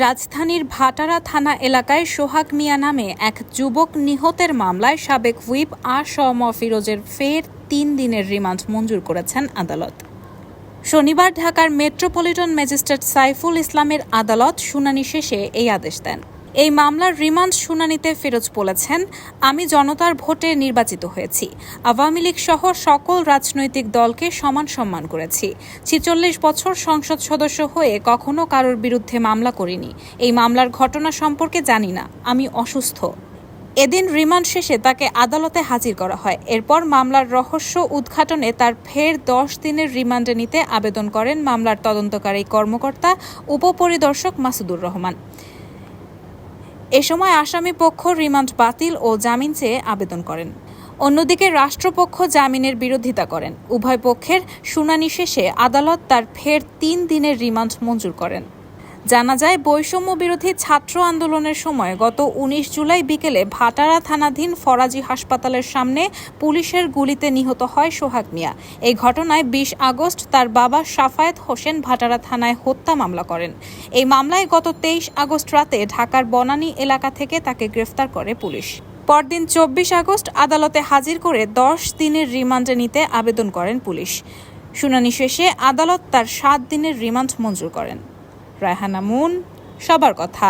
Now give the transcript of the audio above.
রাজধানীর ভাটারা থানা এলাকায় সোহাগ মিয়া নামে এক যুবক নিহতের মামলায় সাবেক হুইপ আ.শ.ম ফিরোজের ফের ৩ দিনের রিমান্ড মঞ্জুর করেছেন আদালত। শনিবার ঢাকার মেট্রোপলিটন ম্যাজিস্ট্রেট সাইফুল ইসলামের আদালত শুনানি শেষে এই আদেশ দেন। এই মামলার রিমান্ড শুনানিতে ফিরোজ বলেছেন, আমি জনতার ভোটে নির্বাচিত হয়েছি। আওয়ামী লীগ সহ সকল রাজনৈতিক দলকে সমান সম্মান করেছি। ৪৬ বছর সংসদ সদস্য হয়ে কখনো কারোর বিরুদ্ধে মামলা করিনি। এই মামলার ঘটনা সম্পর্কে জানি না। আমি অসুস্থ। এদিন রিমান্ড শেষে তাকে আদালতে হাজির করা হয়। এরপর মামলার রহস্য উদ্ঘাটনে তার ফের ১০ দিনের রিমান্ডে নিতে আবেদন করেন মামলার তদন্তকারী কর্মকর্তা উপপরিদর্শক মাসুদুর রহমান। এ সময় আসামি পক্ষ রিমান্ড বাতিল ও জামিন চেয়ে আবেদন করেন। অন্যদিকে রাষ্ট্রপক্ষ জামিনের বিরোধিতা করেন। উভয় পক্ষের শুনানি শেষে আদালত তার ফের ৩ দিনের রিমান্ড মঞ্জুর করেন। জানা যায়, বৈষম্য বিরোধী ছাত্র আন্দোলনের সময় গত ১৯ জুলাই বিকেলে ভাটারা থানাধীন ফরাজি হাসপাতালের সামনে পুলিশের গুলিতে নিহত হয় সোহাগ মিয়া। এই ঘটনায় ২০ আগস্ট তার বাবা সাফায়েত হোসেন ভাটারা থানায় হত্যা মামলা করেন। এই মামলায় গত ২৩ আগস্ট রাতে ঢাকার বনানী এলাকা থেকে তাকে গ্রেফতার করে পুলিশ। পরদিন ২৪ আগস্ট আদালতে হাজির করে ১০ দিনের রিমান্ডে নিতে আবেদন করেন পুলিশ। শুনানি শেষে আদালত তার ৭ দিনের রিমান্ড মঞ্জুর করেন। রায়হানা মুন, সবার কথা।